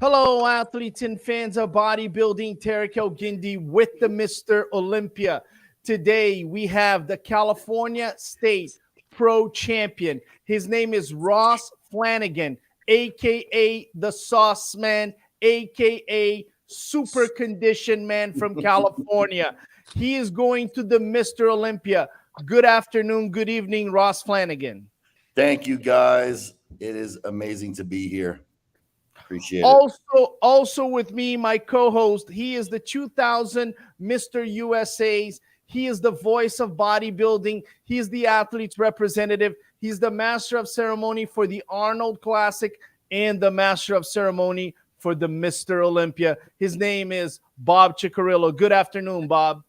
Hello, athletes and fans of bodybuilding. Terrick Guindy with the Mr. Olympia. Today we have the California State Pro Champion. His name is Ross Flanigan, aka the Sauce Man, aka Super Condition Man from California. He is going to the Mr. Olympia. Good afternoon, good evening, Ross Flanigan. Thank you, guys. It is amazing to be here. Appreciate it. Also with me, my co-host. He is the 2000 Mr. USA's. He is the voice of bodybuilding. He is the athlete's representative. He's the master of ceremony for the Arnold Classic and the master of ceremony for the Mr. Olympia. His name is Bob Ciccarillo. Good afternoon, Bob.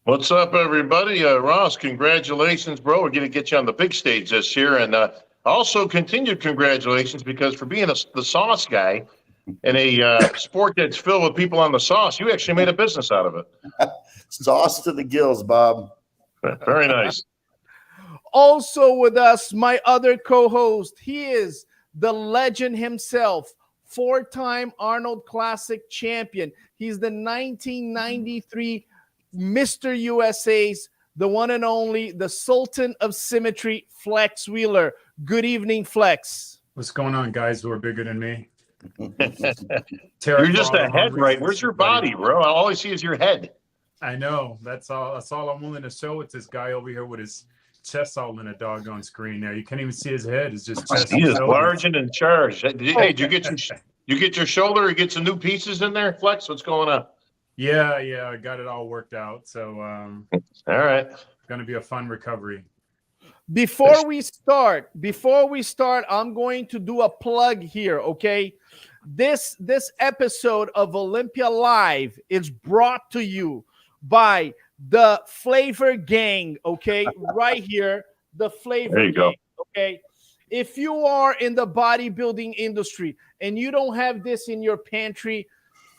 What's up, everybody? Ross, congratulations, bro. We're going to get you on the big stage this year. And also continued congratulations because for being the sauce guy in a sport that's filled with people on the sauce, you actually made a business out of it. Sauce to the gills, Bob. Very nice. Also with us, my other co-host. He is the legend himself, four-time Arnold Classic champion. He's the 1993 Mr. USA's, the one and only, the Sultan of Symmetry, Flex Wheeler. Good evening, Flex. What's going on, guys who are bigger than me? You're just a head, right? Where's your body, bro? All I see is your head. I know. That's all I'm willing to show. It's this guy over here with his chest all in a doggone screen there. You can't even see his head. It's just chest. He is large and in charge. Hey, did you get your shoulder? You get some new pieces in there, Flex? What's going on? Yeah, I got it all worked out. So all right. Gonna be a fun recovery. Before we start, I'm going to do a plug here, okay? This episode of Olympia Live is brought to you by the Flavor Gang, okay? Right here, the Flavor there you Gang, go. okay? If you are in the bodybuilding industry and you don't have this in your pantry,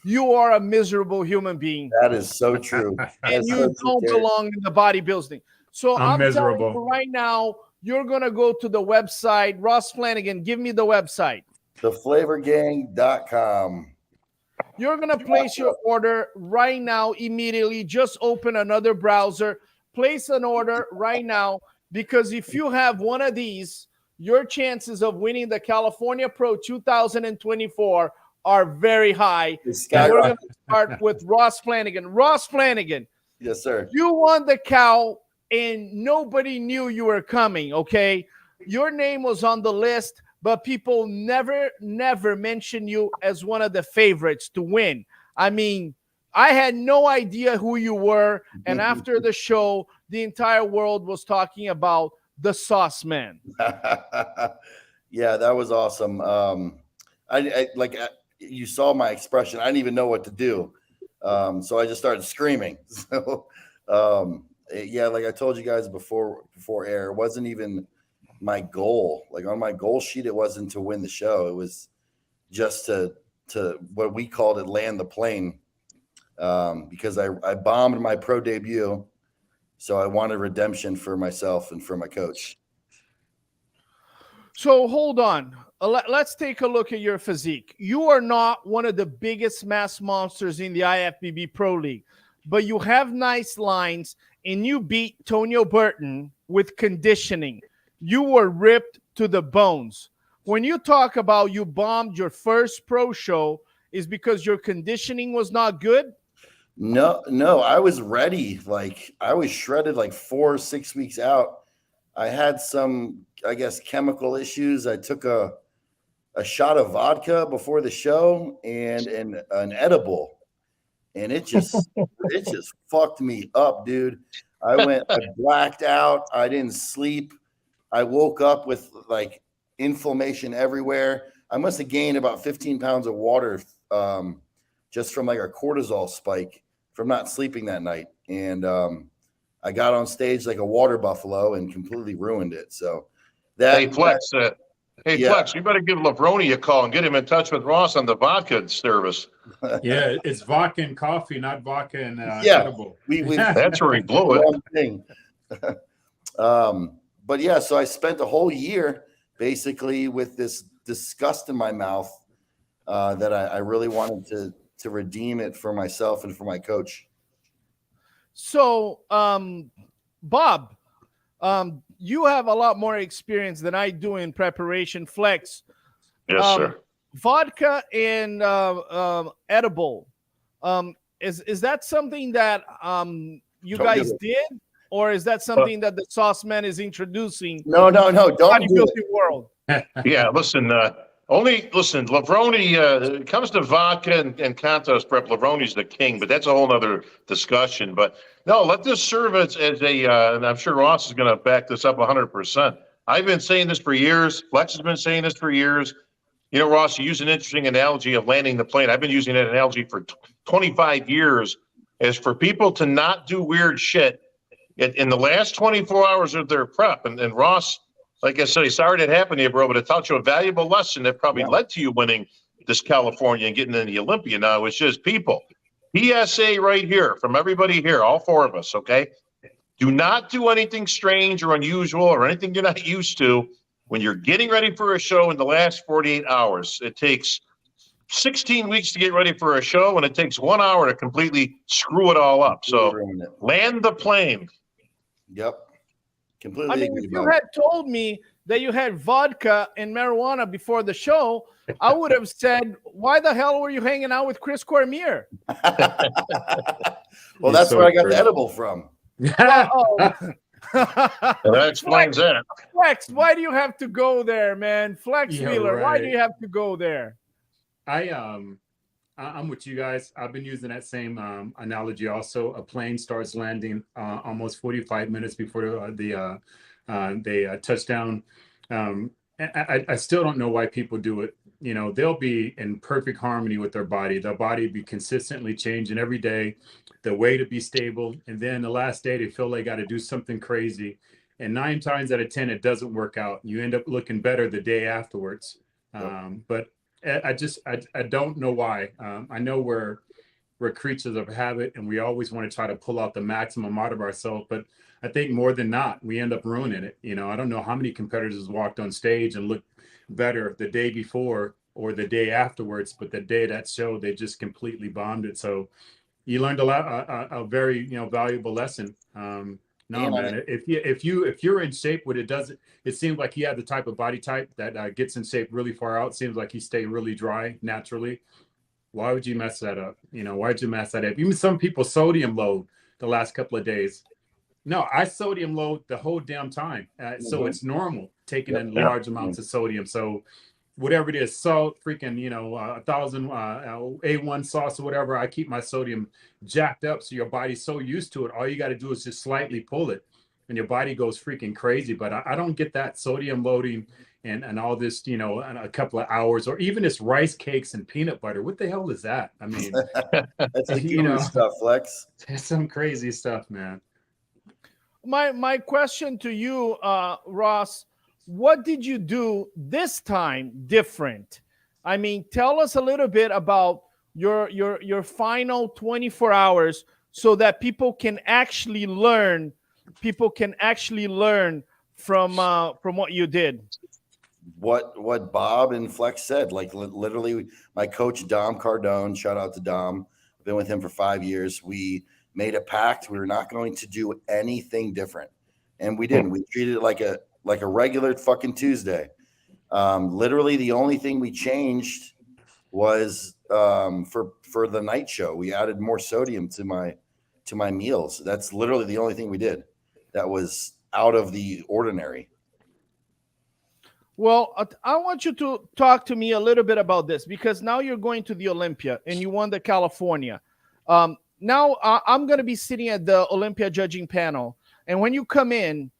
you are a miserable human being. That is so true. And you don't belong in the bodybuilding. So I'm miserable. telling you right now, you're going to go to the website. Ross Flanigan, give me the website. Theflavorgang.com. You're going to place your order right now, immediately. Just open another browser. Place an order right now, because if you have one of these, your chances of winning the California Pro 2024 are very high. We're going to start with Ross Flanigan. Ross Flanigan. Yes, sir. You won the cow and nobody knew you were coming, okay? Your name was on the list, but people never mentioned you as one of the favorites to win. I mean, I had no idea who you were, and after the show, the entire world was talking about the Sauce Man. Yeah, that was awesome. You saw my expression. I didn't even know what to do. So I just started screaming. So, yeah, like I told you guys before air, it wasn't even my goal. Like on my goal sheet, it wasn't to win the show. It was just to what we called it, land the plane, because I bombed my pro debut. So I wanted redemption for myself and for my coach. So hold on. Let's take a look at your physique. You are not one of the biggest mass monsters in the IFBB Pro League, but you have nice lines, and you beat Tonio Burton with conditioning. You were ripped to the bones. When you talk about you bombed your first pro show, is because your conditioning was not good? No, I was ready. Like I was shredded like 4 or 6 weeks out. I had some, I guess, chemical issues. I took a shot of vodka before the show and an edible. And it just fucked me up, dude. I blacked out. I didn't sleep. I woke up with like inflammation everywhere. I must have gained about 15 pounds of water just from like a cortisol spike from not sleeping that night. And I got on stage like a water buffalo and completely ruined it. So Hey, Flex, you better give Levroni a call and get him in touch with Ross on the vodka service. Yeah, it's vodka and coffee, not vodka and edible. That's where he blew it. But yeah, so I spent a whole year basically with this disgust in my mouth, that I really wanted to redeem it for myself and for my coach. So, Bob, you have a lot more experience than I do in preparation. Flex, Yes, sir. vodka and edible. Is that something that you Don't guys do it. did, or is that something that the sauce man is introducing? No, don't do it. Bodybuilding world. Yeah, listen, Lavroni, it comes to vodka and contest prep, Lavroni's the king, but that's a whole other discussion. But no, let this serve as and I'm sure Ross is going to back this up 100%. I've been saying this for years. Flex has been saying this for years. You know, Ross, you use an interesting analogy of landing the plane. I've been using that analogy for 25 years, is for people to not do weird shit in the last 24 hours of their prep. And Ross, like I said, sorry that happened to you, bro, but it taught you a valuable lesson that probably led to you winning this California and getting in the Olympia. Now it's just people. PSA right here from everybody here, all four of us, okay? Do not do anything strange or unusual or anything you're not used to when you're getting ready for a show in the last 48 hours. It takes 16 weeks to get ready for a show, and it takes 1 hour to completely screw it all up. So land the plane. Yep. Completely I mean, agree if you about had told me that you had vodka and marijuana before the show, I would have said, why the hell were you hanging out with Chris Cormier? Well, that's where I got the edible from. That explains that. Flex, why do you have to go there, man? Flex Yeah, Wheeler, why right. do you have to go there? I'm with you guys. I've been using that same analogy also. A plane starts landing almost 45 minutes before they touch down. I still don't know why people do it. You know, they'll be in perfect harmony with their body. Their body be consistently changing every day, the way to be stable. And then the last day, they feel they got to do something crazy. And 9 times out of 10, it doesn't work out. You end up looking better the day afterwards. But I don't know why. I know we're creatures of habit, and we always want to try to pull out the maximum out of ourselves. But I think more than not, we end up ruining it. You know, I don't know how many competitors walked on stage and looked better the day before or the day afterwards, but the day of that show, they just completely bombed it. So you learned a very valuable lesson. No, man. If you're in shape, it seems like he had the type of body type that gets in shape really far out. Seems like he stay really dry naturally. Why would you mess that up? You know, why'd you mess that up? Even some people sodium load the last couple of days. No, I sodium load the whole damn time. So it's normal taking in large amounts of sodium. So whatever it is, salt, freaking, 1,000 A1 sauce or whatever, I keep my sodium jacked up. So your body's so used to it. All you got to do is just slightly pull it and your body goes freaking crazy. But I don't get that sodium loading and all this, in a couple of hours, or even this rice cakes and peanut butter. What the hell is that? I mean, that's the stuff, Flex. That's some crazy stuff, man. My question to you, Ross, what did you do this time different? I mean, tell us a little bit about your final 24 hours so that people can actually learn. People can actually learn from what you did. What Bob and Flex said, like literally, my coach Dom Cardone, shout out to Dom. I've been with him for 5 years. We made a pact. We were not going to do anything different, and we didn't. We treated it like a regular fucking Tuesday. Literally, the only thing we changed was for the night show. We added more sodium to my meals. That's literally the only thing we did that was out of the ordinary. Well, I want you to talk to me a little bit about this, because now you're going to the Olympia and you won the California. Now I'm going to be sitting at the Olympia judging panel. And when you come in,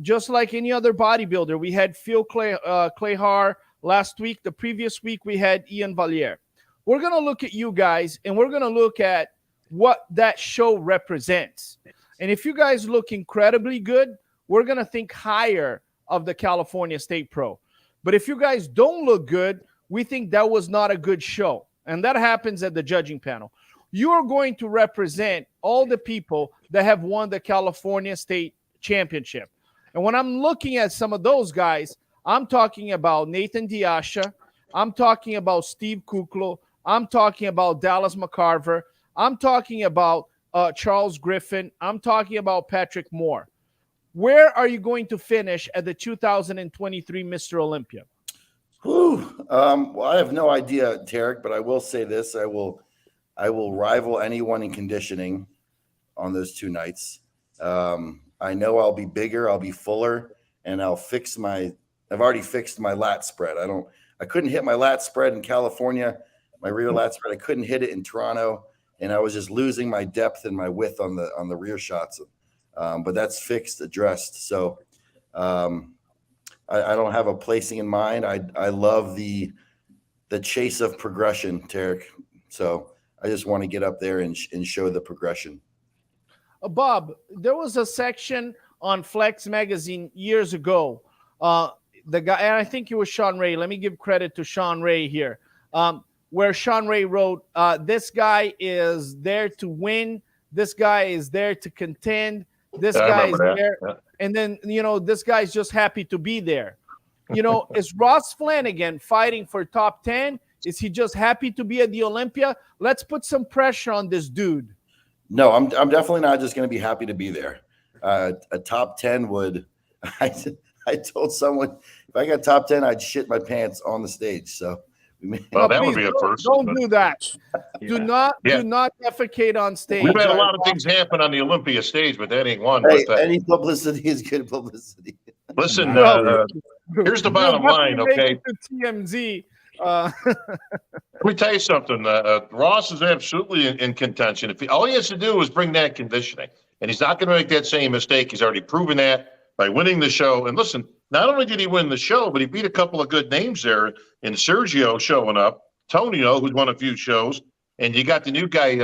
just like any other bodybuilder, we had Phil Clayhar last week. The previous week, we had Ian Valier. We're going to look at you guys, and we're going to look at what that show represents. And if you guys look incredibly good, we're going to think higher of the California State Pro. But if you guys don't look good, we think that was not a good show. And that happens at the judging panel. You are going to represent all the people that have won the California State Championship. And when I'm looking at some of those guys, I'm talking about Nathan Diasha. I'm talking about Steve Kuklo. I'm talking about Dallas McCarver. I'm talking about Charles Griffin. I'm talking about Patrick Moore. Where are you going to finish at the 2023 Mr. Olympia? Whew. Well, I have no idea, Terrick, but I will say this: I will rival anyone in conditioning on those 2 nights. I know I'll be bigger, I'll be fuller, and I've already fixed my lat spread. I couldn't hit my lat spread in California, my rear lat spread. I couldn't hit it in Toronto, and I was just losing my depth and my width on the rear shots. But that's fixed, addressed. So I don't have a placing in mind. I love the chase of progression, Terrick. So I just want to get up there and show the progression. Bob, there was a section on Flex magazine years ago. The guy, and I think it was Sean Ray. Let me give credit to Sean Ray here, where Sean Ray wrote, "This guy is there to win. This guy is there to contend. This guy is there." Yeah. And then, this guy's just happy to be there. Is Ross Flanigan fighting for top 10? Is he just happy to be at the Olympia? Let's put some pressure on this dude. No, I'm definitely not just going to be happy to be there. A top 10 would, I told someone, if I got top 10, I'd shit my pants on the stage. So, that would be a first. Don't do that. Yeah. Do not defecate on stage. We've had a lot of things happen on the Olympia stage, but that ain't one. Hey, any publicity is good publicity. Listen, here's the bottom line, okay? TMZ. Let me tell you something. Ross is absolutely in contention. All he has to do is bring that conditioning, and he's not going to make that same mistake. He's already proven that by winning the show. And listen, not only did he win the show, but he beat a couple of good names there in Sergio showing up, Tonio, who's won a few shows, and you got the new guy,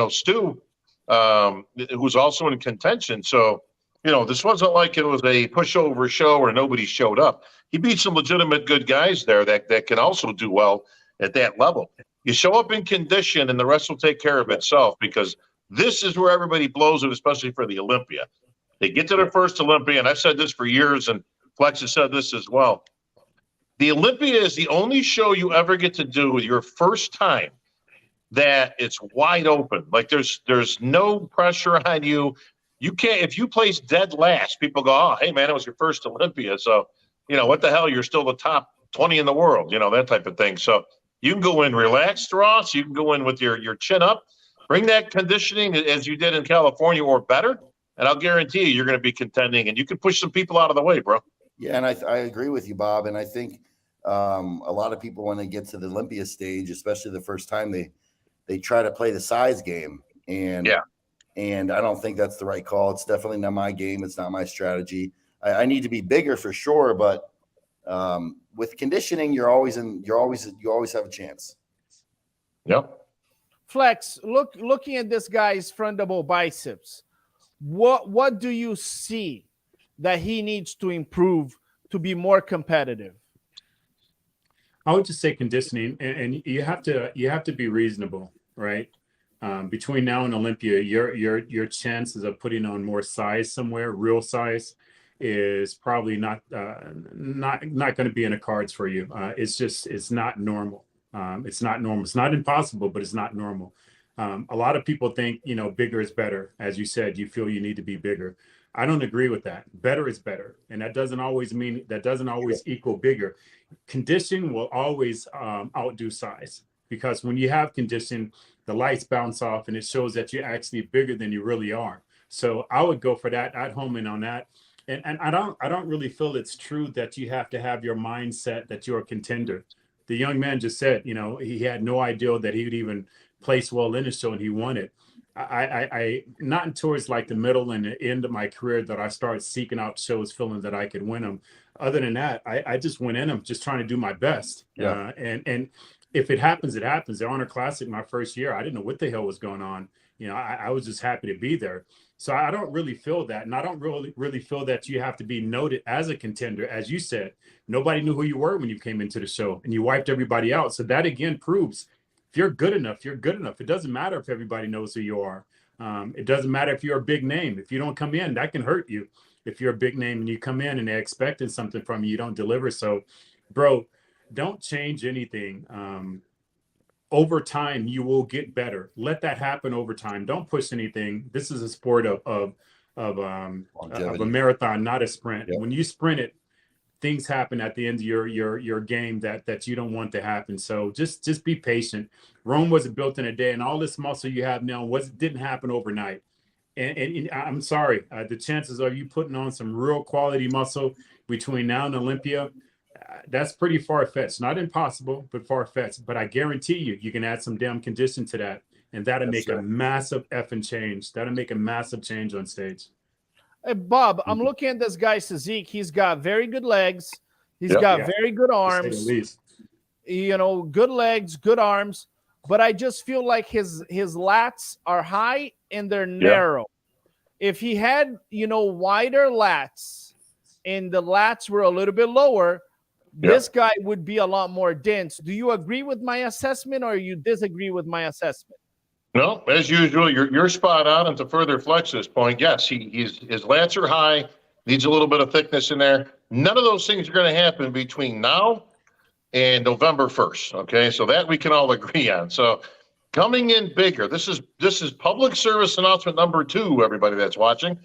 Stu, who's also in contention. So, this wasn't like it was a pushover show where nobody showed up. He beat some legitimate good guys there that can also do well at that level. You show up in condition, and the rest will take care of itself, because this is where everybody blows it, especially for the Olympia. They get to their first Olympia, and I've said this for years, and Flex has said this as well. The Olympia is the only show you ever get to do with your first time that it's wide open. Like there's no pressure on you. You can't, if you place dead last, people go, "Oh, hey man, it was your first Olympia. So, what the hell? You're still the top 20 in the world," that type of thing. So you can go in relaxed, Ross. You can go in with your chin up, bring that conditioning as you did in California or better. And I'll guarantee you're going to be contending, and you can push some people out of the way, bro. Yeah, and I agree with you, Bob. And I think a lot of people, when they get to the Olympia stage, especially the first time, they try to play the size game. And I don't think that's the right call. It's definitely not my game. It's not my strategy. I need to be bigger for sure, but with conditioning, you always have a chance. Yep. Flex, looking at this guy's front double biceps, what do you see that he needs to improve to be more competitive? I would just say conditioning, and you have to be reasonable, right? Between now and Olympia, your chances of putting on more size somewhere, real size, is probably not going to be in the cards for you. It's not normal. It's not normal. It's not impossible, but it's not normal. A lot of people think, bigger is better. As you said, you feel you need to be bigger. I don't agree with that. Better is better. And that doesn't always equal bigger. Condition will always outdo size, because when you have condition, the lights bounce off and it shows that you're actually bigger than you really are. So I would go for that. I'd home in on that. And I don't really feel it's true that you have to have your mindset that you're a contender. The young man just said, he had no idea that he would even place well in the show, and he won it. I not towards like the middle and the end of my career that I started seeking out shows, feeling that I could win them. Other than that, I just went in them just trying to do my best. Yeah. And if it happens, it happens. The Honor Classic, my first year, I didn't know what the hell was going on. I was just happy to be there. So I don't really feel that. And I don't really feel that you have to be noted as a contender. As you said, nobody knew who you were when you came into the show, and you wiped everybody out. So that again proves if you're good enough, you're good enough. It doesn't matter if everybody knows who you are. It doesn't matter if you're a big name. If you don't come in, that can hurt you. If you're a big name and you come in and they're expecting something from you, you don't deliver. So, bro, don't change anything. Over time, you will get better. Let that happen over time. Don't push anything. This is a sport of a marathon, not a sprint. Yep. When you sprint it, things happen at the end of your game that you don't want to happen. So just be patient. Rome wasn't built in a day, and all this muscle you have now didn't happen overnight. And I'm sorry, the chances of you putting on some real quality muscle between now and Olympia, that's pretty far-fetched. Not impossible, but far-fetched. But I guarantee you can add some damn condition to that, and that'll make a massive effing change. That'll make a massive change on stage. Hey, Bob, I'm looking at this guy's physique. He's got very good legs. He's got very good arms. You know, good legs, good arms. But I just feel like his lats are high and they're narrow. If he had, you know, wider lats and the lats were a little bit lower, this guy would be a lot more dense. Do you agree with my assessment, or you disagree with my assessment? No, as usual, you're spot on. And to further flex this point, yes, his lats are high, needs a little bit of thickness in there. None of those things are going to happen between now and November 1st. Okay, so that we can all agree on. So coming in bigger, this is public service announcement number 2, everybody that's watching.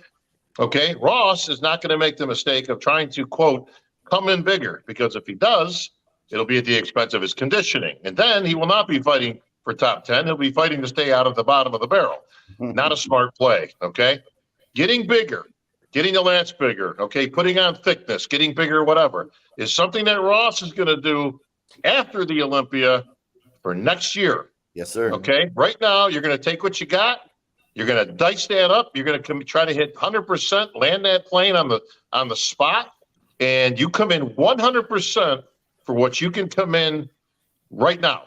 Okay, Ross is not going to make the mistake of trying to, quote, come in bigger, because if he does, it'll be at the expense of his conditioning. And then he will not be fighting for top 10. He'll be fighting to stay out of the bottom of the barrel. Not a smart play, okay? Getting bigger, getting the lats bigger, okay, putting on thickness, getting bigger, whatever, is something that Ross is going to do after the Olympia for next year. Yes, sir. Okay, right now, you're going to take what you got. You're going to dice that up. You're going to try to hit 100%, land that plane on the spot, and you come in 100% for what you can come in right now.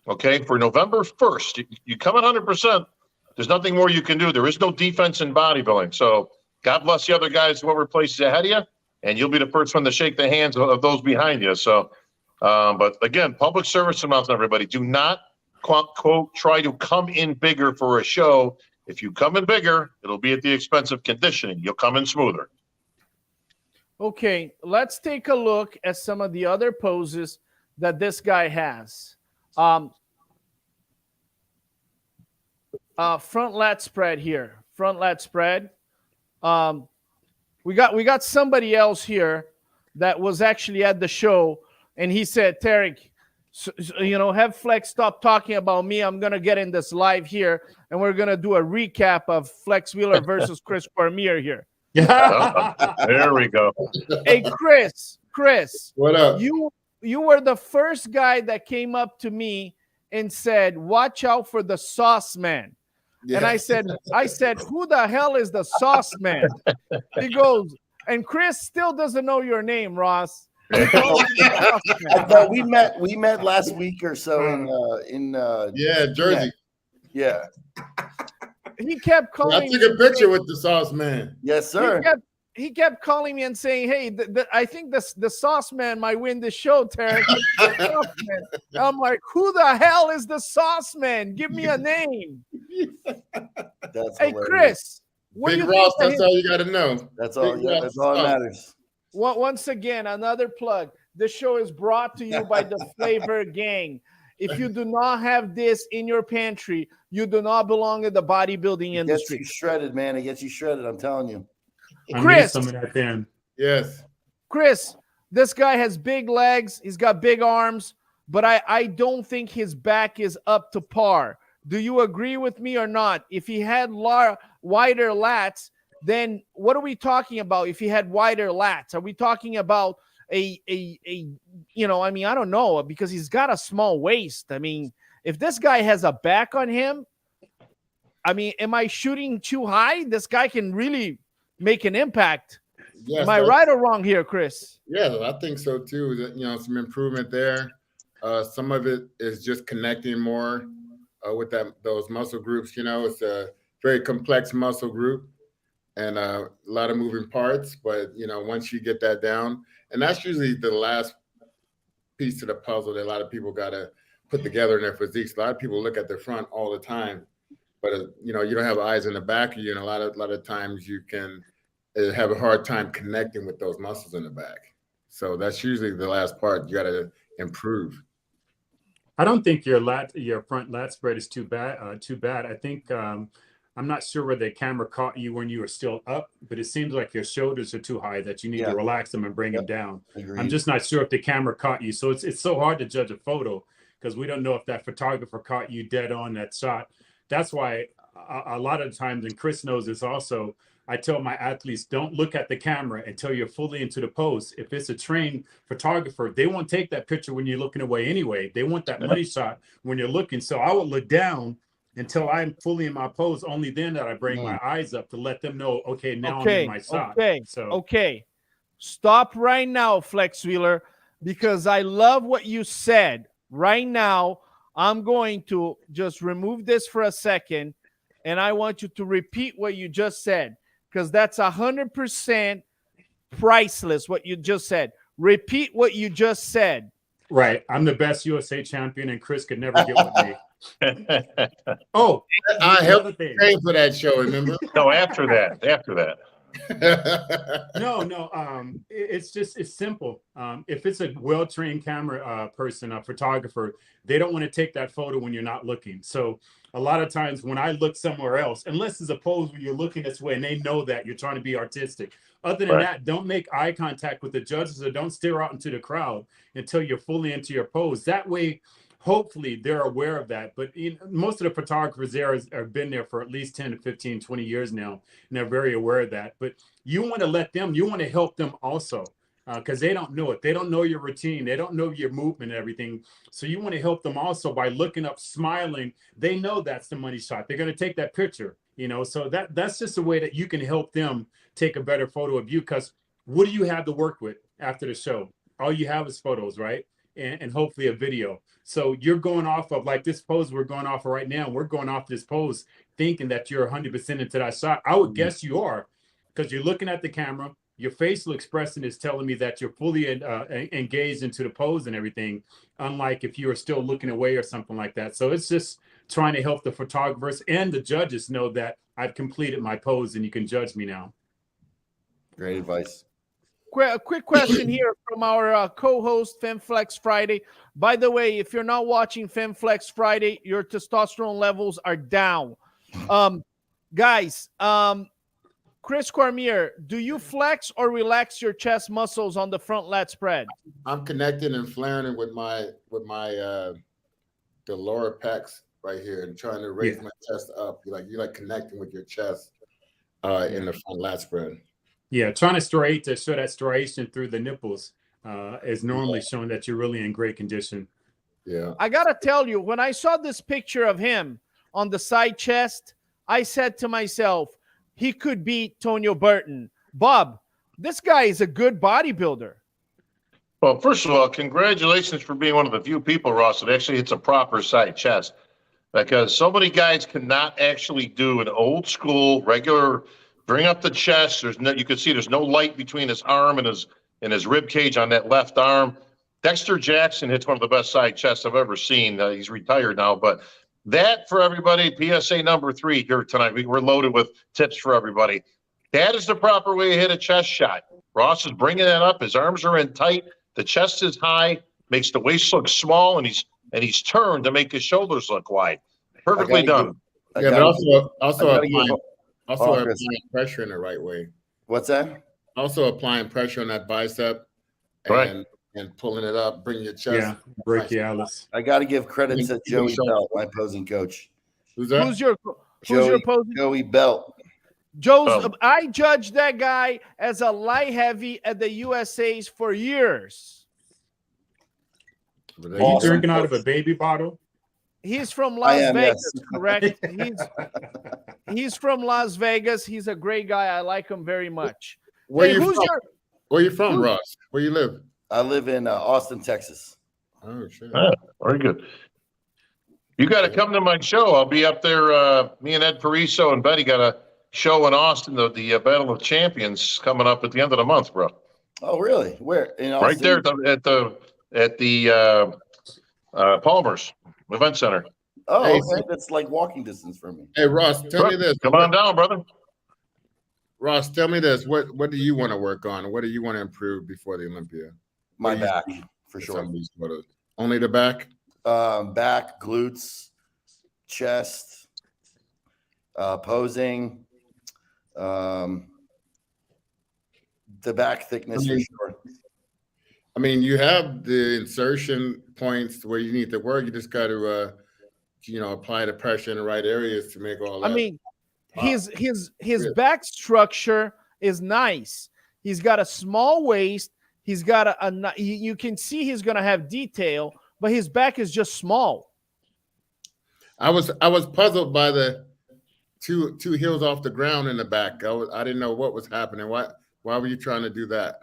Okay, for November 1st, you come at 100%. There's nothing more you can do. There is no defense in bodybuilding. So God bless the other guys, whoever places ahead of you, and you'll be the first one to shake the hands of those behind you. So, but again, public service announcement, everybody. Do not, quote, try to come in bigger for a show. If you come in bigger, it'll be at the expense of conditioning. You'll come in smoother. Okay, let's take a look at some of the other poses that this guy has. Front lat spread here. Front lat spread. We got somebody else here that was actually at the show, and he said, Terrick, you know, have Flex stop talking about me. I'm gonna get in this live here, and we're gonna do a recap of Flex Wheeler versus Chris Cormier here. There we go. Hey, Chris, what up? You were the first guy that came up to me and said, "Watch out for the sauce man." Yeah. And I said, "Who the hell is the sauce man?" He goes, and Chris still doesn't know your name, Ross. I thought we met last week or so in Jersey. Yeah. He kept calling. I took a picture with the sauce man. Yes, sir. He kept calling me and saying, "Hey, I think the sauce man might win the show, Terrick." I'm like, "Who the hell is the sauce man? Give me a name." Hey, Chris. Big Ross, that's all you got to know. That's all. Yeah, that's all that matters. Once again, another plug. This show is brought to you by the Flavor Gang. If you do not have this in your pantry, you do not belong in the bodybuilding industry. It gets you shredded, man. It gets you shredded. I'm telling you. Chris, some of that then. Yes. Chris, this guy has big legs. He's got big arms, but I don't think his back is up to par. Do you agree with me or not? If he had wider lats, then what are we talking about? If he had wider lats, are we talking about a you know, I mean, I don't know, because he's got a small waist. I mean, if this guy has a back on him, I mean, am I shooting too high? This guy can really make an impact. Yes, am I right or wrong here, Chris? Yeah, I think so too. You know, some improvement there. Some of it is just connecting more with those muscle groups. You know, it's a very complex muscle group and a lot of moving parts. But, you know, once you get that down, and that's usually the last piece to the puzzle that a lot of people got to put together in their physiques. A lot of people look at the front all the time, but, you know, you don't have eyes in the back of you. And a lot of times you can have a hard time connecting with those muscles in the back. So that's usually the last part you got to improve. I don't think your front lat spread is too bad. I think I'm not sure where the camera caught you when you were still up, but it seems like your shoulders are too high that you need to relax them and bring them down. Agreed. I'm just not sure if the camera caught you. So it's so hard to judge a photo because we don't know if that photographer caught you dead on that shot. That's why a lot of times, and Chris knows this also, I tell my athletes, don't look at the camera until you're fully into the pose. If it's a trained photographer, they won't take that picture when you're looking away anyway. They want that money shot when you're looking. So I would look down until I'm fully in my pose. Only then that I bring my eyes up to let them know, okay, now I'm in my shot. Okay. Stop right now, Flex Wheeler, because I love what you said. Right now, I'm going to just remove this for a second, and I want you to repeat what you just said, because that's 100% priceless, what you just said. Repeat what you just said. Right. I'm the best USA champion, and Chris could never get with me. Oh, I helped pay for that show, remember? No, after that. No. It's simple. If it's a well-trained camera person, a photographer, they don't want to take that photo when you're not looking. So a lot of times when I look somewhere else, unless it's a pose where you're looking this way and they know that you're trying to be artistic. Other than that, don't make eye contact with the judges or don't stare out into the crowd until you're fully into your pose. That way, hopefully they're aware of that. But most of the photographers there have been there for at least 10 to 15, 20 years now, and they're very aware of that. But you want to help them also, because they don't know it. They don't know your routine. They don't know your movement and everything. So you want to help them also by looking up, smiling. They know that's the money shot. They're going to take that picture, so that's just a way that you can help them take a better photo of you. Because what do you have to work with after the show? All you have is photos, right? And hopefully a video. So you're going off of like this pose we're going off of right now. We're going off this pose thinking that you're 100% into that shot. I would guess you are, because you're looking at the camera. Your facial expression is telling me that you're fully engaged into the pose and everything, unlike if you were still looking away or something like that. So it's just trying to help the photographers and the judges know that I've completed my pose and you can judge me now. Great advice. A quick question here from our co-host FemFlex Friday. By the way, if you're not watching FemFlex Friday, your testosterone levels are down. Guys, Chris Cormier, do you flex or relax your chest muscles on the front lat spread? I'm connecting and flaring with my the lower pecs right here and trying to raise my chest up. You like connecting with your chest in the front lat spread. Yeah, trying to show that striation through the nipples is normally showing that you're really in great condition. Yeah. I got to tell you, when I saw this picture of him on the side chest, I said to myself, he could beat Tonio Burton. Bob, this guy is a good bodybuilder. Well, first of all, congratulations for being one of the few people, Ross, that actually hits a proper side chest. Because so many guys cannot actually do an old school, regular, bring up the chest. You can see there's no light between his arm and his rib cage on that left arm. Dexter Jackson hits one of the best side chests I've ever seen. He's retired now, but that for everybody, PSA number 3 here tonight. We're loaded with tips for everybody. That is the proper way to hit a chest shot. Ross is bringing that up. His arms are in tight. The chest is high, makes the waist look small, and he's turned to make his shoulders look wide. Perfectly done. Yeah, but also applying pressure in the right way. What's that? Also applying pressure on that bicep and pulling it up, bringing your chest. Yeah, brachialis. I got to give credit to Joey Belt, my posing coach. Who's that? Who's your posing? Joey Belt. I judged that guy as a light heavy at the USA's for years. Are you drinking out of a baby bottle? He's from Las Vegas, yes. correct? He's from Las Vegas. He's a great guy. I like him very much. Where you from, Ross? Where you live? I live in Austin, Texas. Oh, shit. Very good. You got to come to my show. I'll be up there. Me and Ed Pariso and Betty got a show in Austin, the Battle of Champions, coming up at the end of the month, bro. Oh, really? Where? In Austin? Right there at the Palmer's Event Center. Oh, Hey, okay. That's like walking distance for me. Hey, Ross, tell me this. Come on down, brother. Ross, tell me this. What do you want to work on? What do you want to improve before the Olympia? My What do you back, see for in sure. some of these photos? Only the back? Back, glutes, chest, posing, the back thickness for sure. I mean, you have the insertion points where you need to work. You just got to, apply the pressure in the right areas to make all that. I mean, his back structure is nice. He's got a small waist. He's got you can see he's going to have detail, but his back is just small. I was puzzled by the two heels off the ground in the back. I didn't know what was happening. Why were you trying to do that?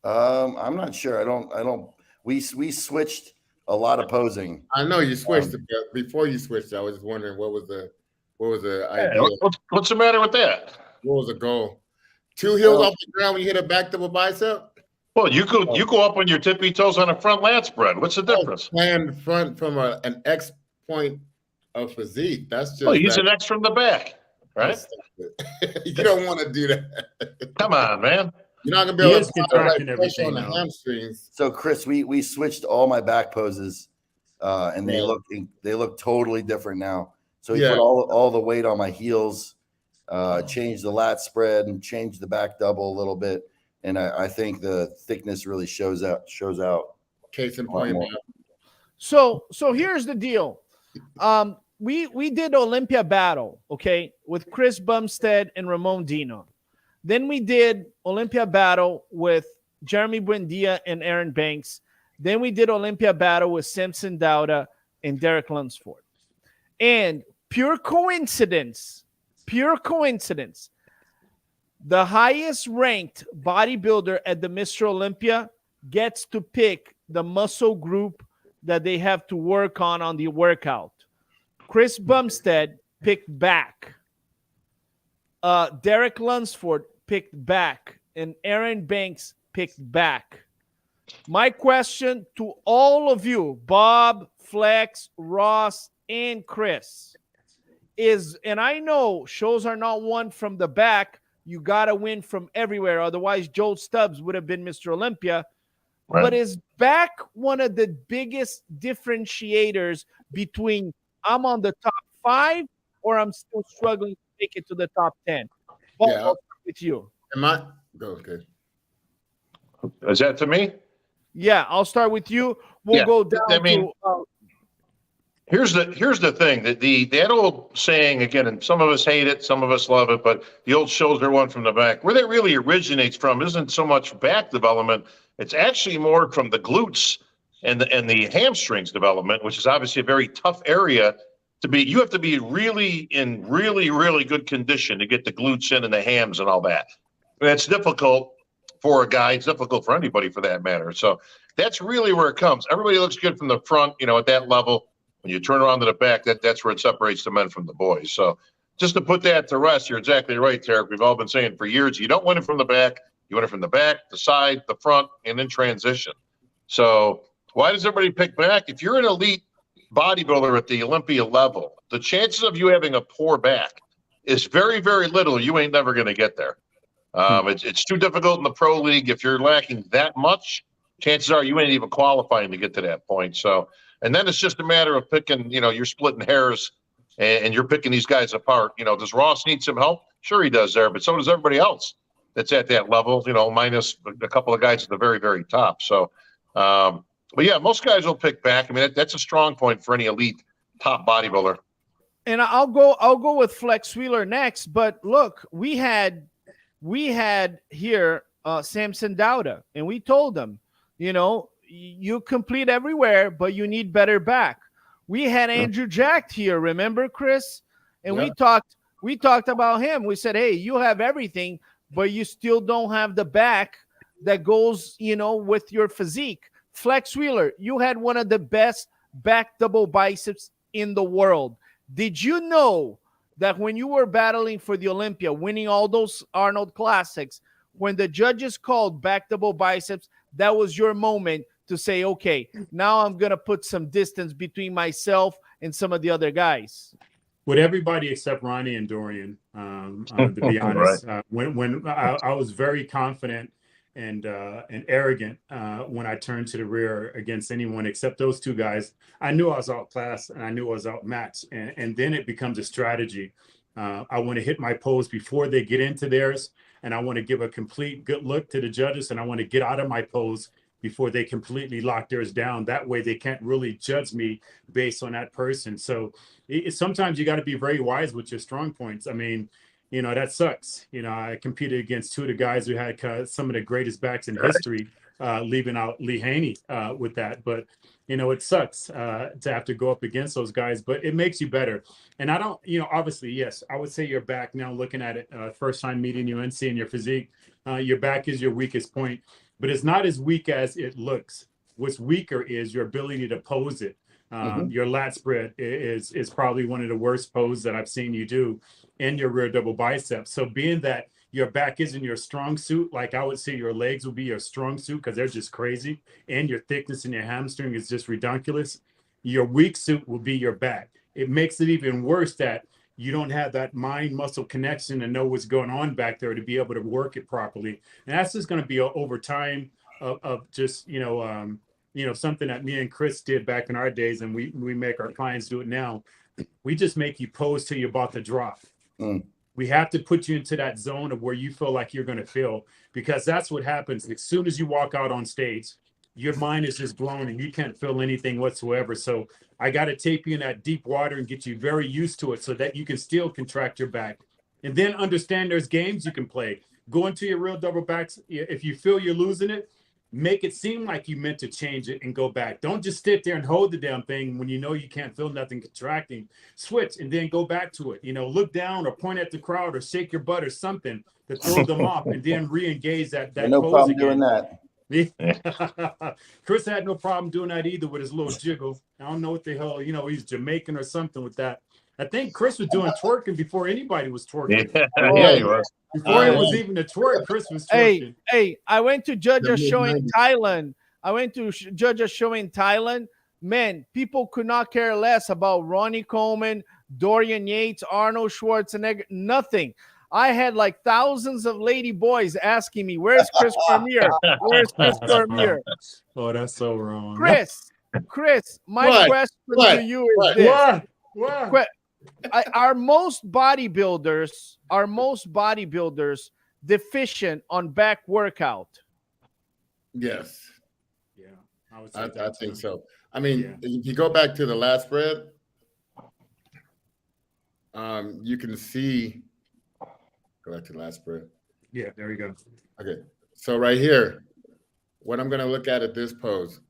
I'm not sure. I don't. We switched a lot of posing. I know you switched it, but before you switched, I was just wondering what was the idea? What's the matter with that? What was the goal? Two heels off the ground when you hit a back double bicep? Well, you go up on your tippy toes on a front lat spread. What's the difference? Planned front from an X point of physique. That's just. Well, use an X from the back, right? You don't want to do that. Come on, man. You're not gonna be able to contracting pressure on the everything now. hamstrings. So Chris, we switched all my back poses, and they look totally different now. So he put all the weight on my heels, changed the lat spread, and changed the back double a little bit. And I think the thickness really shows out. Case in point. So here's the deal. We did Olympia battle, okay, with Chris Bumstead and Ramon Dino. Then we did Olympia battle with Jeremy Buendia and Aaron Banks. Then we did Olympia battle with Samson Dauda and Derek Lunsford. And pure coincidence, the highest ranked bodybuilder at the Mr. Olympia gets to pick the muscle group that they have to work on the workout. Chris Bumstead picked back. Derek Lunsford picked back, and Aaron Banks picked back. My question to all of you, Bob, Flex, Ross, and Chris, is, and I know shows are not won from the back. You got to win from everywhere. Otherwise, Joe Stubbs would have been Mr. Olympia. Right. But is back one of the biggest differentiators between I'm on the top 5 or I'm still struggling to make it to the top 10? Well, I'll start with you. Okay. Is that to me? Yeah, I'll start with you. We'll go down to here's the thing, that old saying again, and some of us hate it, some of us love it, but the old shoulder one from the back, where that really originates from isn't so much back development. It's actually more from the glutes and the hamstrings development, which is obviously a very tough area to be. You have to be really in really good condition to get the glutes in and the hams and all that. That's difficult for a guy. It's difficult for anybody for that matter. So that's really where it comes. Everybody looks good from the front, at that level. When you turn around to the back, that's where it separates the men from the boys. So just to put that to rest, you're exactly right, Terrick. We've all been saying for years, you don't win it from the back. You win it from the back, the side, the front, and in transition. So why does everybody pick back? If you're an elite bodybuilder at the Olympia level, the chances of you having a poor back is very, very little. You ain't never going to get there. It's too difficult in the pro league. If you're lacking that much, chances are you ain't even qualifying to get to that point. So, and then it's just a matter of picking, you're splitting hairs and you're picking these guys apart. Does Ross need some help? Sure he does there, but so does everybody else that's at that level, minus a couple of guys at the very, very top. So, but yeah, most guys will pick back. I mean, that's a strong point for any elite top bodybuilder. And I'll go with Flex Wheeler next. But look, we had here Samson Dauda, and we told him, you complete everywhere, but you need better back. We had Andrew Jack here, remember, Chris? And we talked about him. We said, hey, you have everything, but you still don't have the back that goes, with your physique. Flex Wheeler, you had one of the best back double biceps in the world. Did you know that when you were battling for the Olympia, winning all those Arnold Classics, when the judges called back double biceps, that was your moment to say, okay, now I'm going to put some distance between myself and some of the other guys? With everybody except Ronnie and Dorian, to be honest. Right. When I was very confident and arrogant when I turned to the rear against anyone except those two guys. I knew I was outclassed and I knew I was outmatched. And then it becomes a strategy. I want to hit my pose before they get into theirs, and I want to give a complete good look to the judges, and I want to get out of my pose before they completely lock theirs down. That way they can't really judge me based on that person. So sometimes you got to be very wise with your strong points. I mean, you know, that sucks. You know, I competed against two of the guys who had some of the greatest backs in history, leaving out Lee Haney with that. But, you know, it sucks to have to go up against those guys, but it makes you better. And I don't, you know, obviously, yes, I would say your back now looking at it, first time meeting you and seeing your physique, your back is your weakest point, but it's not as weak as it looks. What's weaker is your ability to pose it. Your lat spread is probably one of the worst poses that I've seen you do, and your rear double biceps. So being that your back isn't your strong suit, like I would say your legs will be your strong suit because they're just crazy, and your thickness in your hamstring is just redonkulous, your weak suit will be your back. It makes it even worse that you don't have that mind muscle connection to know what's going on back there to be able to work it properly. And that's just going to be over time of just, you know, something that me and Chris did back in our days, and we make our clients do it now. We just make you pose till you're about to drop. We have to put you into that zone of where you feel like you're going to feel, because that's what happens. As soon as you walk out on stage, your mind is just blown and you can't feel anything whatsoever. So I got to tape you in that deep water and get you very used to it so that you can still contract your back. And then understand there's games you can play. Go into your real double backs. If you feel you're losing it, make it seem like you meant to change it and go back. Don't just sit there and hold the damn thing when you know you can't feel nothing contracting. Switch and then go back to it. You know, look down or point at the crowd or shake your butt or something to throw them off, and then re-engage that no pose problem again. doing that. Chris had no problem doing that either with his little jiggle. I don't know what the hell, you know, he's Jamaican or something with that. I think Chris was doing twerking before anybody was twerking. Yeah, he was. Before it was even a twerk, Chris was twerking. Hey, I went to judge a show in Thailand. Judge a show in Thailand. Man, people could not care less about Ronnie Coleman, Dorian Yates, Arnold Schwarzenegger, nothing. I had like thousands of lady boys asking me, where's Chris Cormier? Where's Chris Cormier? Oh, that's so wrong. Chris, my question to you is this. What? Are most bodybuilders deficient on back workout? Yes. Yeah, I think so. I mean, if you go back to the last spread, you can see. Go back to the last spread. Yeah, there you go. Okay, so right here, what I'm going to look at this pose,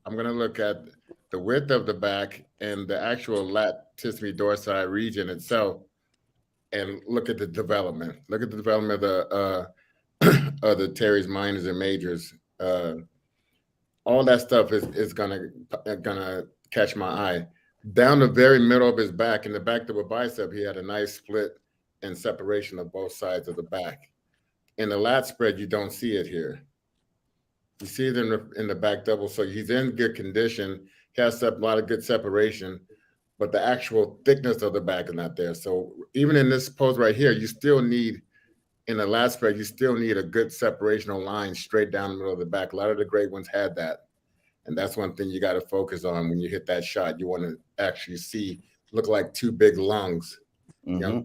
I'm going to look at the width of the back and the actual latissimus dorsi region itself, and look at the development. Look at the development of the teres minors and majors. All that stuff is gonna catch my eye. Down the very middle of his back, in the back double bicep, he had a nice split and separation of both sides of the back. In the lat spread, you don't see it here. You see it in the back double, so he's in good condition. He has a lot of good separation, but the actual thickness of the back is not there. So even in this pose right here, you still need, in the lat spread, you still need a good separational line straight down the middle of the back. A lot of the great ones had that. And that's one thing you got to focus on when you hit that shot. You want to actually look like two big lungs. Mm-hmm.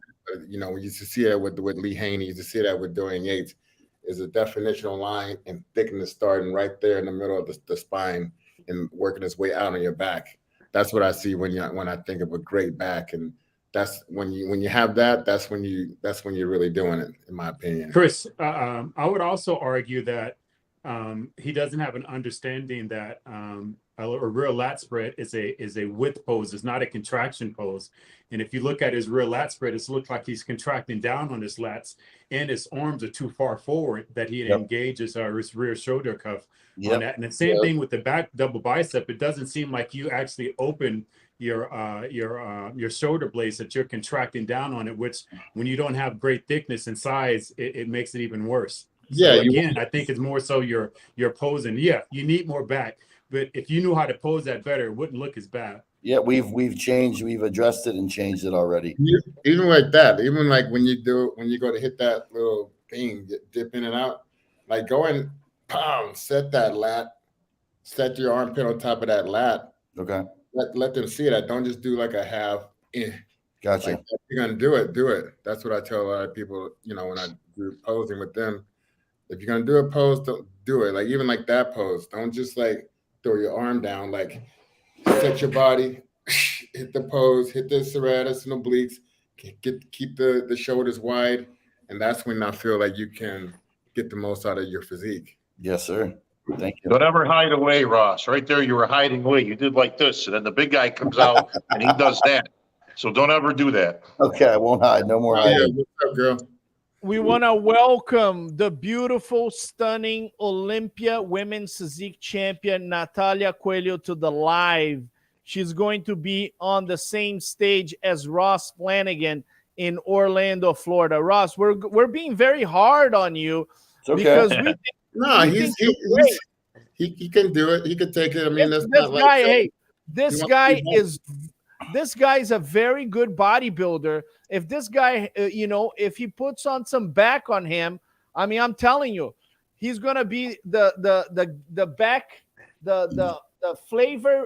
You know, we used to see that with Lee Haney, you used to see that with Dorian Yates, is a definitional line and thickness starting right there in the middle of the spine and working its way out on your back. That's what I see when I think of a great back. And that's when you have that, that's when you're really doing it, in my opinion. Chris, I would also argue that he doesn't have an understanding that a real lat spread is a width pose. It's not a contraction pose. And if you look at his real lat spread, it looks like he's contracting down on his lats, and his arms are too far forward that he engages his rear shoulder cuff on that. And the same thing with the back double bicep. It doesn't seem like you actually open your shoulder blades, that you're contracting down on it, which when you don't have great thickness and size, it makes it even worse. Yeah. So again, I think it's more so your posing. Yeah, you need more back, but if you knew how to pose that better, it wouldn't look as bad. Yeah, we've changed, we've addressed it and changed it already. Even like that, even like when you go to hit that little thing, dip in and out, like going pound, set that lat, set your armpit on top of that lat. Okay. Let them see that. Don't just do like a half. Gotcha. Like, if you're gonna do it, do it. That's what I tell a lot of people, you know, when I do posing with them. If you're gonna do a pose, don't do it. Like even like that pose. Don't just like throw your arm down. Like set your body, hit the pose, hit the serratus and obliques, keep the shoulders wide, and that's when I feel like you can get the most out of your physique. Yes, sir. Thank you. Don't ever hide away, Ross. Right there, you were hiding away. You did like this, and then the big guy comes out and he does that. So don't ever do that. Okay, I won't hide. No more Yeah, hiding. what's up, girl? We want to welcome the beautiful, stunning Olympia Women's Physique Champion, Natalia Coelho, to the live. She's going to be on the same stage as Ross Flanigan in Orlando, Florida. Ross, we're being very hard on you because we think no, he can do it. He can take it. I mean, this not guy, like hey, this guy is a very good bodybuilder. If this guy, if he puts on some back on him, I mean, I'm telling you, he's gonna be the flavor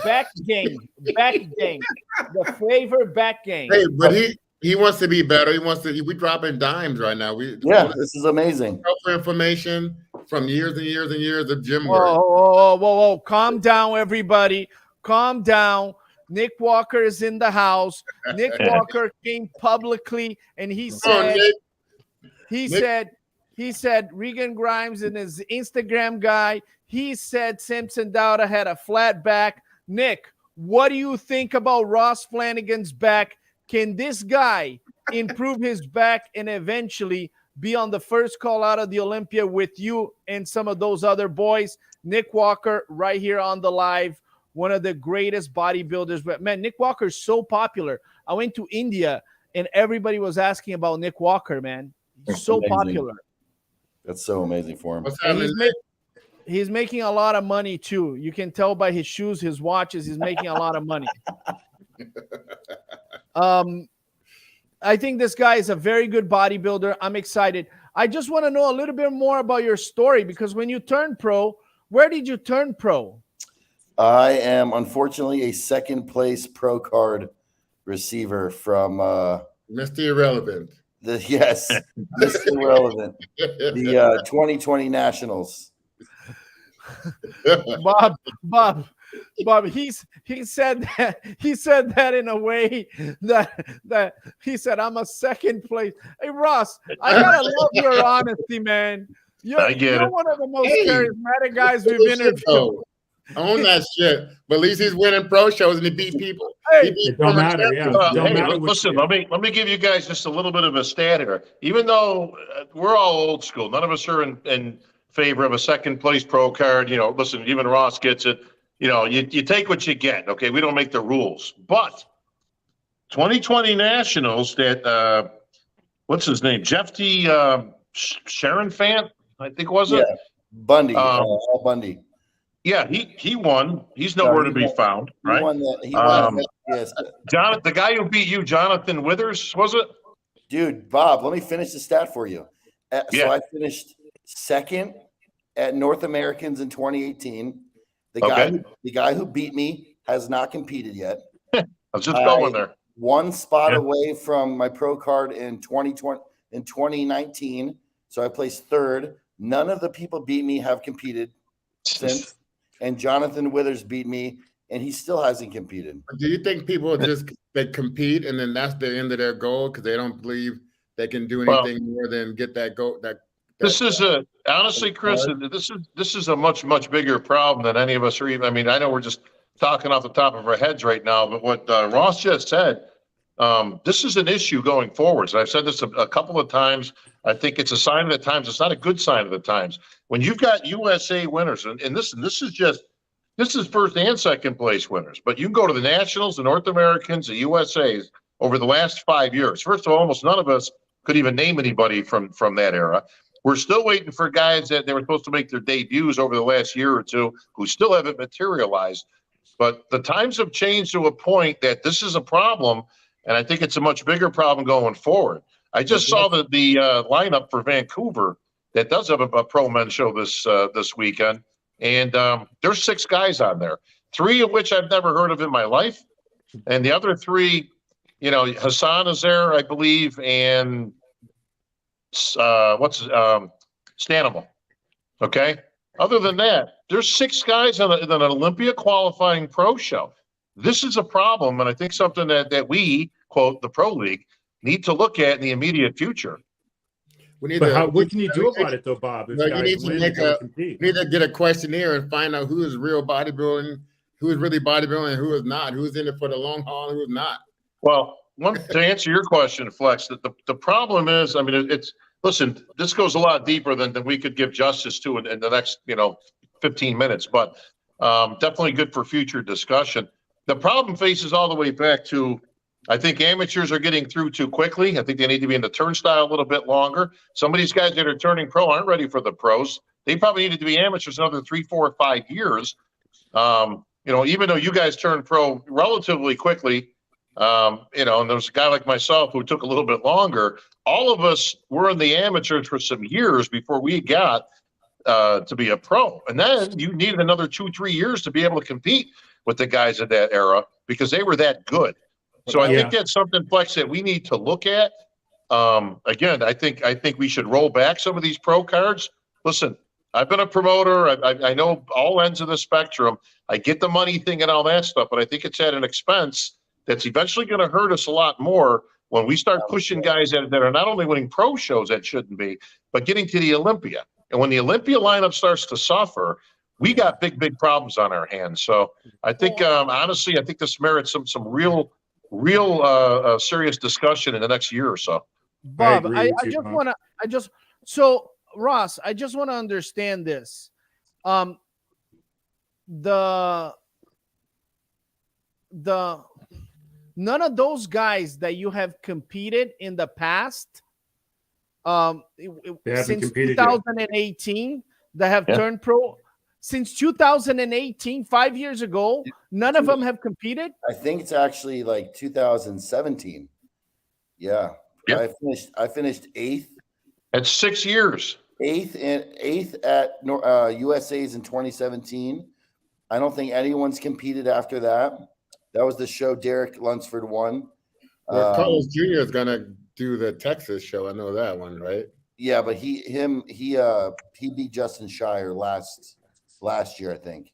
back gang, the flavor back gang. Hey, but he wants to be better. He wants to. We dropping dimes right now. This is amazing. For information from years and years and years of gym work. Whoa! Calm down, everybody. Calm down. Nick Walker is in the house. Nick Walker came publicly and he said, he said Regan Grimes and his Instagram guy. He said Simpson Dauda had a flat back. Nick, what do you think about Ross Flanigan's back? Can this guy improve his back and eventually be on the first call out of the Olympia with you and some of those other boys? Nick Walker right here on the live. One of the greatest bodybuilders. But man, Nick Walker is so popular. I went to India and everybody was asking about Nick Walker, man. He's so popular. That's so amazing for him. What's happening? He's making a lot of money too. You can tell by his shoes, his watches, he's making a lot of money. I think this guy is a very good bodybuilder. I'm excited. I just want to know a little bit more about your story, because when you turned pro, where did you turn pro? I am unfortunately a second place pro card receiver from Mr. Irrelevant. Mr. Irrelevant. The 2020 Nationals. Bob, he said that in a way that he said, I'm a second place. Hey Ross, I gotta love your honesty, man. You're one of the most charismatic guys we've interviewed. Own that shit. But at least he's winning pro shows and he beat people. Hey, it don't matter. Yeah, listen. Let me give you guys just a little bit of a stat here. Even though we're all old school, none of us are in favor of a second place pro card. You know, listen, even Ross gets it. You know, you take what you get. Okay, we don't make the rules. But 2020 Nationals, that what's his name, Jeff T. Sharon Fant, I think was it? Yeah, Bundy. Bundy. Yeah, he won. He's nowhere to be found, right? He won that. Yes. The guy who beat you, Jonathan Withers, was it? Dude, Bob, let me finish the stat for you. So I finished second at North Americans in 2018. The guy who beat me has not competed yet. I was just going there. One spot away from my pro card in 2019. So I placed third. None of the people beat me have competed since. And Jonathan Withers beat me, and he still hasn't competed. Do you think people just they compete and then that's the end of their goal because they don't believe they can do anything more than get that goal? This is honestly, Chris, this is a much bigger problem than any of us are even. I mean, I know we're just talking off the top of our heads right now, but what Ross just said, this is an issue going forward. So I've said this a couple of times. I think it's a sign of the times. It's not a good sign of the times. When you've got USA winners, and this is first and second place winners, but you can go to the Nationals, the North Americans, the USAs over the last 5 years. First of all, almost none of us could even name anybody from that era. We're still waiting for guys that they were supposed to make their debuts over the last year or two who still haven't materialized. But the times have changed to a point that this is a problem, and I think it's a much bigger problem going forward. I just saw the lineup for Vancouver that does have a pro men's show this weekend, and there's 6 guys on there, 3 of which I've never heard of in my life, and the other 3, you know, Hassan is there, I believe, and Stanimal. Okay. Other than that, there's 6 guys on an Olympia qualifying pro show. This is a problem, and I think something that we, quote, the Pro League, need to look at in the immediate future. What can you do about it, though, Bob? If you need to get a questionnaire and find out who is real bodybuilding, who is really bodybuilding, and who is not, who's in it for the long haul, and who's not. Well, to answer your question, Flex, the problem is, I mean, listen, this goes a lot deeper than we could give justice to in the next, 15 minutes, but definitely good for future discussion. The problem faces all the way back to, I think amateurs are getting through too quickly. I think they need to be in the turnstile a little bit longer. Some of these guys that are turning pro aren't ready for the pros. They probably needed to be amateurs another 3, 4, or 5 years. Even though you guys turned pro relatively quickly, and there's a guy like myself who took a little bit longer. All of us were in the amateurs for some years before we got to be a pro. And then you needed another 2, 3 years to be able to compete with the guys of that era because they were that good. So I think that's something, Flex, that we need to look at. Again, I think we should roll back some of these pro cards. Listen, I've been a promoter. I know all ends of the spectrum. I get the money thing and all that stuff, but I think it's at an expense that's eventually going to hurt us a lot more when we start pushing guys that are not only winning pro shows that shouldn't be, but getting to the Olympia. And when the Olympia lineup starts to suffer, we got big problems on our hands. So I think, honestly, I think this merits some real serious discussion in the next year or so. Bob, Ross, I just want to understand this. None of those guys that you have competed in the past, since 2018, that have turned pro, since 2018, 5 years ago, none of them have competed? I think it's actually like 2017. Yeah. Yep. I finished 8th. That's 6 years. 8th at USA's in 2017. I don't think anyone's competed after that. That was the show Derek Lunsford won. Well, Carlos Jr. is gonna do the Texas show. I know that one, right? Yeah, but he beat Justin Shire last year, I think,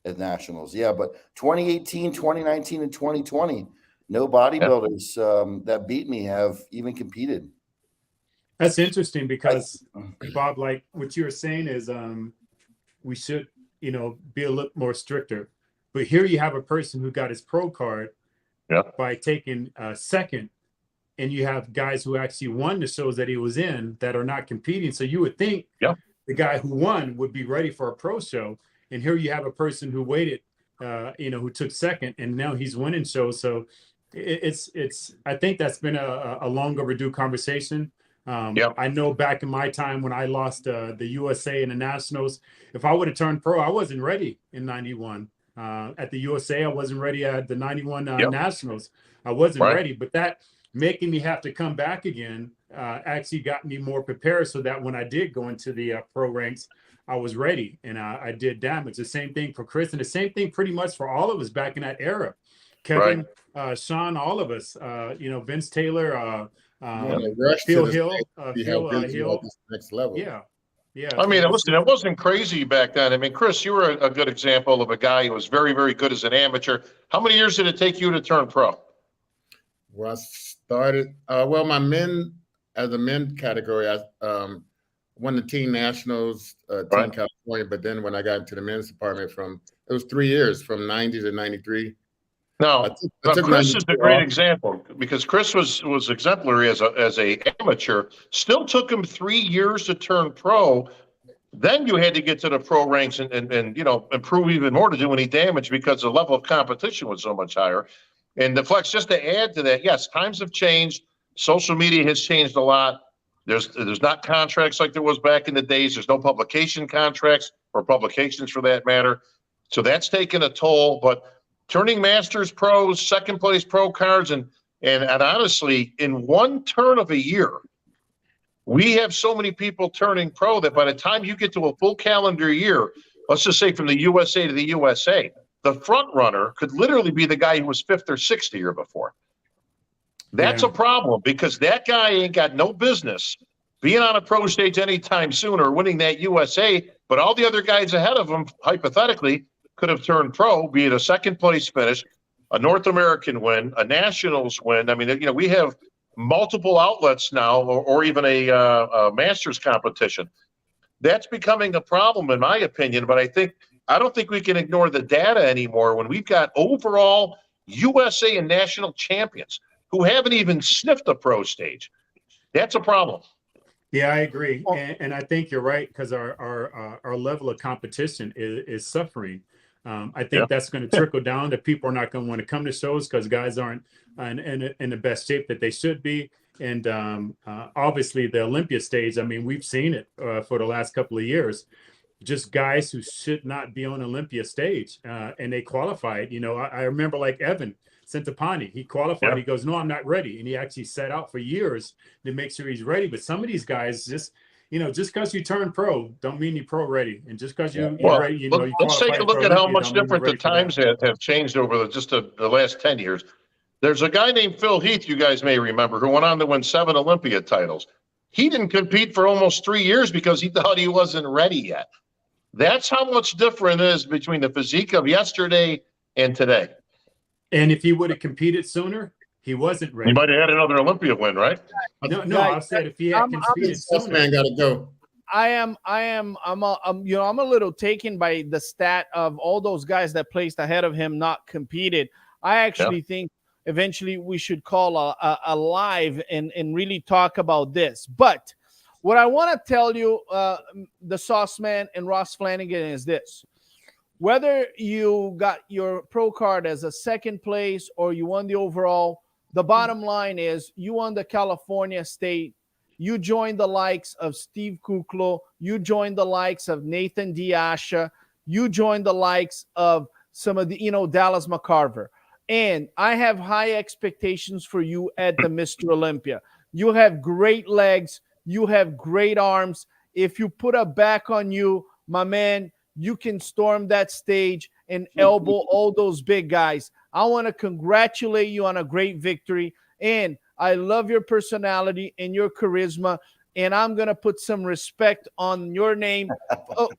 at Nationals. Yeah, but 2018, 2019, and 2020, no bodybuilders that beat me have even competed. That's interesting because, Bob, like what you were saying is we should, be a little more stricter. But here you have a person who got his pro card by taking second, and you have guys who actually won the shows that he was in that are not competing. So you would think the guy who won would be ready for a pro show. And here you have a person who waited, who took second, and now he's winning shows. So it's I think that's been a long overdue conversation. I know back in my time when I lost the USA and the Nationals, if I would have turned pro, I wasn't ready in 91. At the USA, I wasn't ready at the 91 Nationals. I wasn't ready, but that making me have to come back again actually got me more prepared so that when I did go into the pro ranks, I was ready and I did damage. The same thing for Chris and the same thing pretty much for all of us back in that era. Kevin, Sean, all of us, Vince Taylor, Phil Hill, next level. Yeah. I mean, listen, it wasn't crazy back then. I mean, Chris, you were a good example of a guy who was very, very good as an amateur. How many years did it take you to turn pro? Well, I started, my men category, I won the teen nationals, Team California, but then when I got into the men's department it was 3 years, from 90 to 93. No, Chris is a great example because Chris was exemplary as a amateur. Still took him 3 years to turn pro. Then you had to get to the pro ranks and improve even more to do any damage because the level of competition was so much higher. And the Flex, just to add to that, yes, times have changed. Social media has changed a lot. There's not contracts like there was back in the days. There's no publication contracts or publications for that matter. So that's taken a toll, but turning masters pros, second place pro cards, and honestly, in one turn of a year, We have so many people turning pro that by the time you get to a full calendar year, let's just say from the USA to the USA, the front runner could literally be the guy who was 5th or 6th the year before. That's a problem because that guy ain't got no business being on a pro stage anytime soon or winning that USA, but all the other guys ahead of him, hypothetically, could have turned pro, be it a second place finish, a North American win, a Nationals win. I mean, you know, we have multiple outlets now, or even a Masters competition. That's becoming a problem, in my opinion, but I don't think we can ignore the data anymore when we've got overall USA and national champions who haven't even sniffed the pro stage. That's a problem. Yeah, I agree. And I think you're right, because our level of competition is suffering. I think that's going to trickle down that people are not going to want to come to shows because guys aren't in the best shape that they should be. And obviously the Olympia stage, I mean, we've seen it for the last couple of years, just guys who should not be on Olympia stage and they qualified. You know, I remember like Evan Centopani, he qualified. He goes, no, I'm not ready. And he actually set out for years to make sure he's ready. But some of these guys just, you know, just because you turn pro, don't mean you're pro ready. And just because you're ready, you know, let's take a look at how much different the times have changed over the last 10 years. There's a guy named Phil Heath, you guys may remember, who went on to win 7 Olympia titles. He didn't compete for almost 3 years because he thought he wasn't ready yet. That's how much different it is between the physique of yesterday and today. And if he would have competed sooner, he wasn't ready. He might have had another Olympia win, right? No, I said if he had competed sooner. Man got to go. I'm a little taken by the stat of all those guys that placed ahead of him not competed. I actually think eventually we should call a live and really talk about this. But what I want to tell you, the Sauce Man and Ross Flanigan, is this. Whether you got your pro card as a second place or you won the overall, the bottom line is you won the California State. You joined the likes of Steve Kuklo. You joined the likes of Nathan Diasha. You joined the likes of some of the, Dallas McCarver. And I have high expectations for you at the Mr. Olympia. You have great legs. You have great arms. If you put a back on you, my man, you can storm that stage and elbow all those big guys. I want to congratulate you on a great victory. And I love your personality and your charisma. And I'm going to put some respect on your name.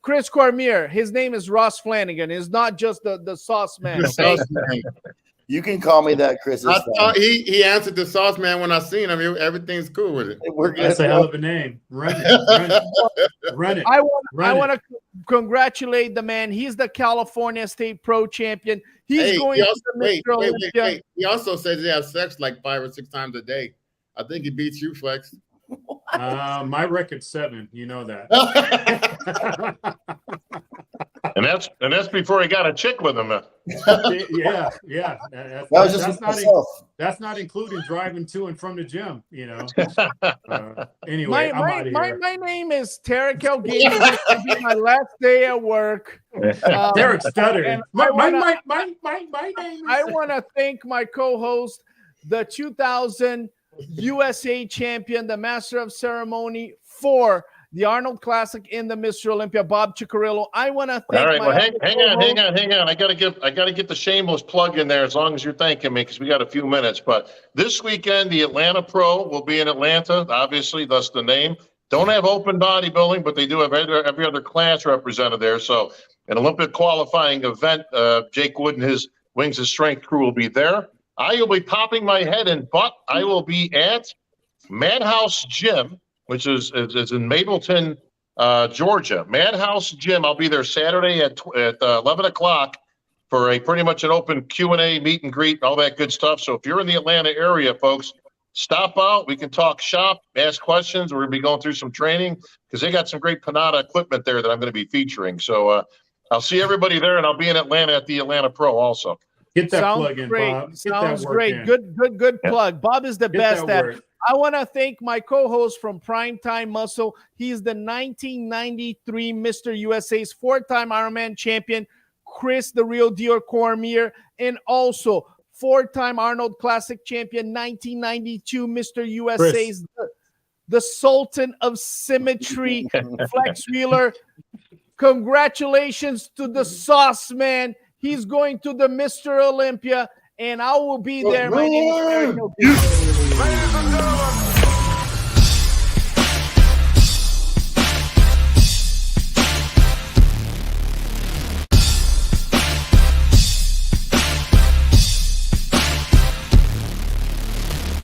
Chris Cormier, his name is Ross Flanigan. It's not just the Sauce Man. Okay? You can call me that, Chris. I thought he answered the Sauce Man when I seen him. Everything's cool with it. That's a hell of a name. Run it. I want to congratulate the man. He's the California State Pro Champion. He's going to the Mr. Olympia. Wait. He also says he has sex like 5 or 6 times a day. I think he beats you, Flex. My record's 7. You know that. And that's before he got a chick with him. Yeah. That's not including driving to and from the gym, Anyway, I'm out of here. My name is Terrick. This will be my last day at work. Terrick stuttering. My name is. I want to thank my co-host, the 2000 USA champion, the master of ceremony for the Arnold Classic in the Mr. Olympia, Bob Ciccarello. I want to thank. All right, well, hang on. I gotta get the shameless plug in there as long as you're thanking me because we got a few minutes. But this weekend, the Atlanta Pro will be in Atlanta. Obviously, thus the name. Don't have open bodybuilding, but they do have every other class represented there. So, an Olympic qualifying event. Jake Wood and his Wings of Strength crew will be there. I will be popping my head in, but I will be at Madhouse Gym, which is in Mableton, Georgia. Madhouse Gym. I'll be there Saturday at 11 o'clock for pretty much an open Q&A, meet and greet, all that good stuff. So if you're in the Atlanta area, folks, stop out. We can talk shop, ask questions. We're going to be going through some training because they got some great Panada equipment there that I'm going to be featuring. So I'll see everybody there, and I'll be in Atlanta at the Atlanta Pro also. Get that plug in, Bob. Sounds great. Good plug. Bob is the best at it. I want to thank my co-host from Primetime Muscle. He's the 1993 Mr. USA's 4-time Ironman champion, Chris the Real Deal Cormier, and also 4-time Arnold Classic champion, 1992 Mr. USA's the Sultan of Symmetry, Flex Wheeler. Congratulations to the Sauce Man. He's going to the Mr. Olympia, and I will be there. My name is Terrick.